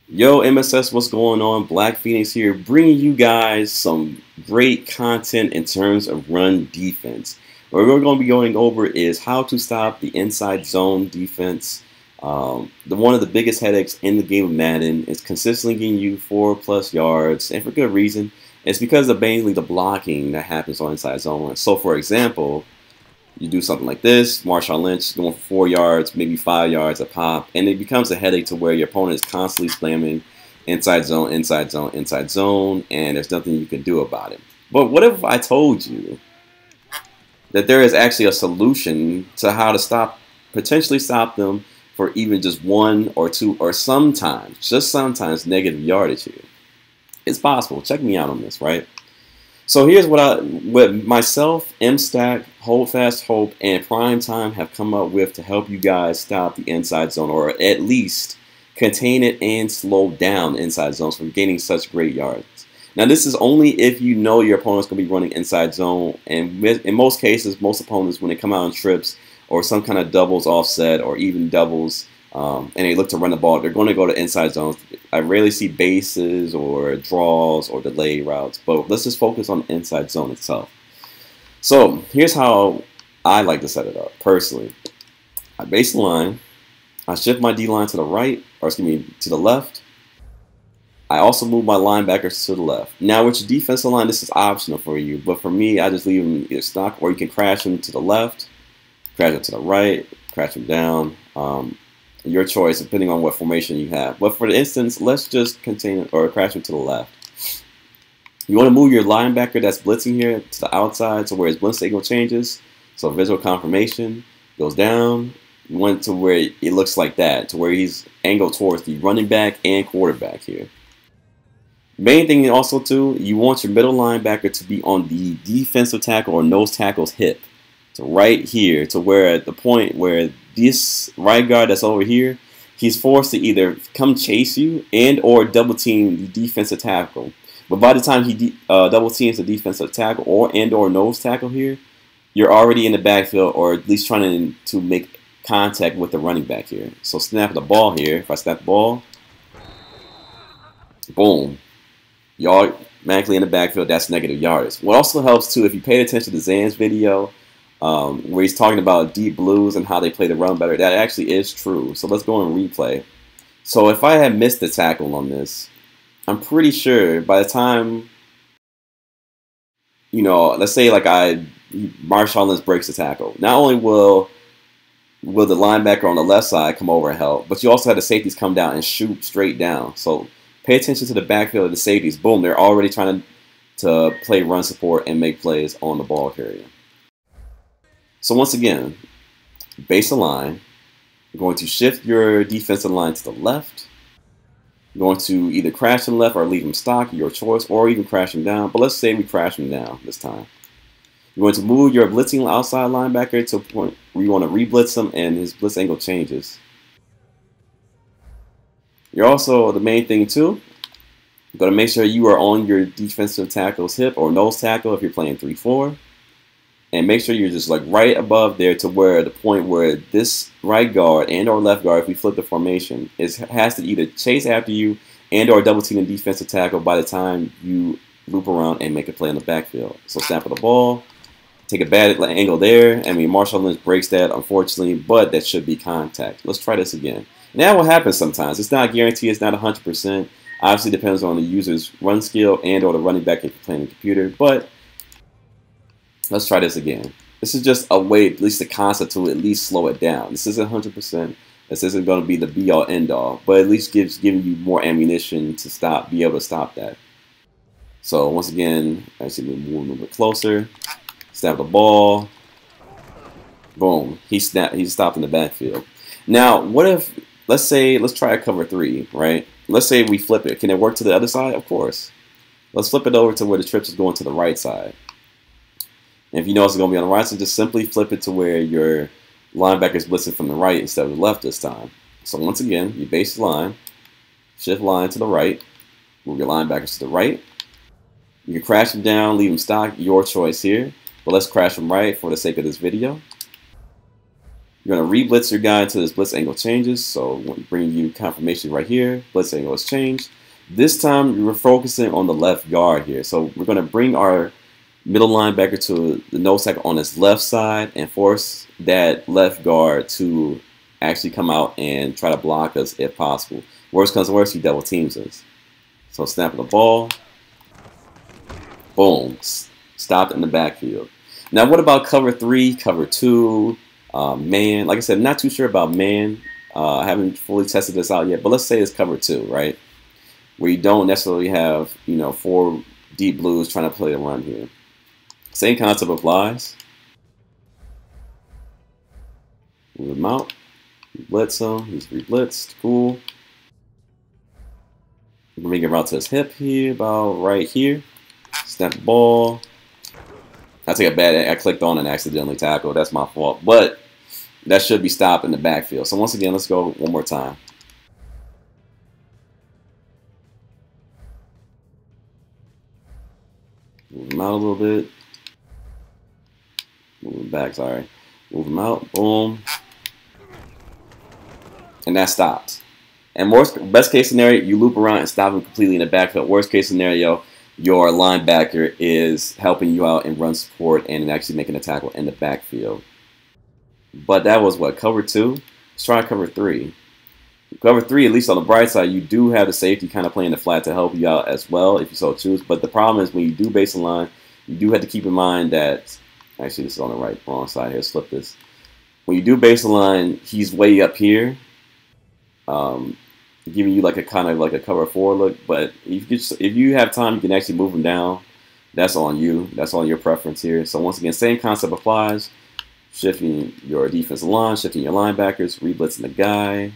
Yo, MSS, what's going on? Black Phoenix here, bringing you guys some great content in terms of run defense. What we're going to be going over is how to stop the inside zone defense. One of the biggest headaches in the game of Madden is consistently getting you 4+ yards, and for good reason. It's because of mainly the blocking that happens on inside zone. So, for example, you do something like this, Marshawn Lynch going for 4 yards, maybe 5 yards a pop, and it becomes a headache to where your opponent is constantly spamming inside zone, inside zone, inside zone, and there's nothing you can do about it. But what if I told you that there is actually a solution to how to potentially stop them for even just 1 or 2 or sometimes, just sometimes, negative yardage here? It's possible. Check me out on this, right? So here's what myself, MStack, Hold Fast Hope, and Prime Time have come up with to help you guys stop the inside zone, or at least contain it and slow down inside zones from gaining such great yards. Now, this is only if you know your opponent's going to be running inside zone, and in most cases, most opponents, when they come out on trips or some kind of doubles offset or even doubles, and they look to run the ball, they're going to go to inside zones. I rarely see bases or draws or delay routes, but let's just focus on the inside zone itself. So here's how I like to set it up personally. I base the line, I shift my D line to the right, or excuse me, to the left. I also move my linebackers to the left. Now with your defensive line, this is optional for you, but for me, I just leave them either stock, or you can crash them to the left, crash them to the right, crash them down. Your choice, depending on what formation you have. But for the instance, let's just contain or crash it to the left. You want to move your linebacker that's blitzing here to the outside to where his blitz angle changes. So visual confirmation goes down. You want it to where it looks like that, to where he's angled towards the running back and quarterback here. Main thing also too, you want your middle linebacker to be on the defensive tackle or nose tackle's hip. So right here, to where at the point where this right guard that's over here, he's forced to either come chase you and or double team the defensive tackle. But by the time he double teams the defensive tackle or nose tackle here, you're already in the backfield, or at least trying to make contact with the running back here. So snap the ball here. If I snap the ball, boom, you're automatically in the backfield. That's negative yardage. What also helps too, if you paid attention to Zan's video, where he's talking about deep blues and how they play the run better, that actually is true. So let's go and replay. So if I had missed the tackle on this, I'm pretty sure by the time, let's say like Marshawn Lynch breaks the tackle, not only will the linebacker on the left side come over and help, but you also have the safeties come down and shoot straight down. So pay attention to the backfield of the safeties. Boom, they're already trying to play run support and make plays on the ball carrier. So once again, base the line. You're going to shift your defensive line to the left. You're going to either crash them left or leave them stock, your choice, or even crash them down. But let's say we crash them down this time. You're going to move your blitzing outside linebacker to a point where you want to re-blitz him and his blitz angle changes. You're also, the main thing too, you're going to make sure you are on your defensive tackle's hip or nose tackle if you're playing 3-4. And make sure you're just like right above there to where the point where this right guard and or left guard, if we flip the formation, has to either chase after you and or double team the defensive tackle by the time you loop around and make a play in the backfield. So snap of the ball, take a bad angle there. I mean, Marshawn Lynch breaks that, unfortunately, but that should be contact. Let's try this again. And that will happen sometimes. It's not guaranteed. It's not 100%. Obviously, depends on the user's run skill and or the running back if you're playing the computer, but let's try this again. This is just a way, at least the concept, to at least slow it down. This isn't 100%. This isn't going to be the be-all, end-all, but at least giving you more ammunition to be able to stop that. So once again, actually move a little bit closer. Snap the ball. Boom. He stopped in the backfield. Now, what if, let's try a cover 3, right? Let's say we flip it. Can it work to the other side? Of course. Let's flip it over to where the trips is going to the right side. And if you know it's going to be on the right side, just simply flip it to where your linebacker is blitzing from the right instead of the left this time. So once again, you base the line, shift line to the right, move your linebackers to the right. You can crash them down, leave them stock, your choice here. But let's crash them right for the sake of this video. You're going to re-blitz your guy until this blitz angle changes. So when bringing you confirmation right here, blitz angle has changed. This time we're focusing on the left guard here. So we're going to bring our middle linebacker to the nose tackle on his left side and force that left guard to actually come out and try to block us if possible. Worst comes to worst, he double teams us. So snapping the ball. Boom. Stopped in the backfield. Now what about cover 3, cover 2, man? Like I said, not too sure about man. I haven't fully tested this out yet, but let's say it's cover 2, right? Where you don't necessarily have, 4 deep blues trying to play a run here. Same concept applies. Move him out. Blitz him. He's re-blitzed. Cool. Bring him out to his hip here, about right here. Snap the ball. I take a bad. I clicked on and accidentally tackled. That's my fault. But that should be stopped in the backfield. So once again, let's go one more time. Move him out a little bit. Move him back, sorry. Move him out. Boom. And that stopped. And best case scenario, you loop around and stop him completely in the backfield. Worst case scenario, your linebacker is helping you out in run support and actually making a tackle in the backfield. But that was what, cover 2? Let's try cover 3. Cover 3, at least on the bright side, you do have the safety kind of playing the flat to help you out as well if you so choose. But the problem is when you do base and line, you do have to keep in mind that, actually this is on the wrong side here, slip this. When you do base and line, he's way up here. Giving you like a kind of like a cover 4 look, but if you have time, you can actually move him down. That's on you. That's on your preference here. So once again, same concept applies. Shifting your defensive line, shifting your linebackers, re-blitzing the guy.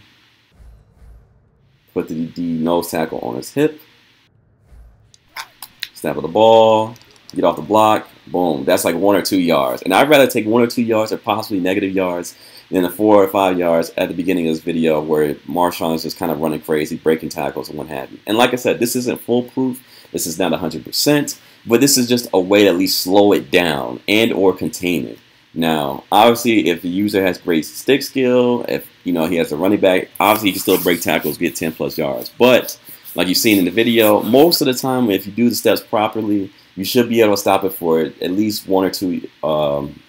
Put the nose tackle on his hip. Snap of the ball. Get off the block. Boom. That's like 1 or 2 yards. And I'd rather take 1 or 2 yards or possibly negative yards than the 4 or 5 yards at the beginning of this video where Marshawn is just kind of running crazy, breaking tackles and what have you. And like I said, this isn't foolproof. This is not 100%, but this is just a way to at least slow it down and or contain it. Now, obviously, if the user has great stick skill, if he has a running back, obviously he can still break tackles, get 10+ yards. But like you've seen in the video, most of the time, if you do the steps properly, you should be able to stop it for at least 1 or 2,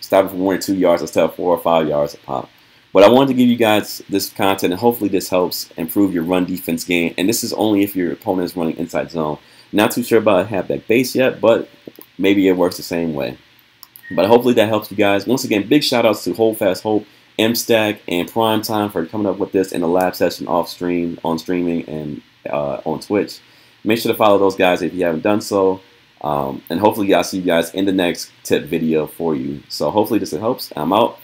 stop it for 1 or 2 yards instead of 4 or 5 yards a pop. But I wanted to give you guys this content, and hopefully this helps improve your run defense game. And this is only if your opponent is running inside zone. Not too sure about halfback base yet, but maybe it works the same way. But hopefully that helps you guys. Once again, big shout outs to Hold Fast Hope, MStack, and Prime Time for coming up with this in the lab session on streaming and on Twitch. Make sure to follow those guys if you haven't done so. And hopefully I'll see you guys in the next tip video for you. So hopefully this helps. I'm out.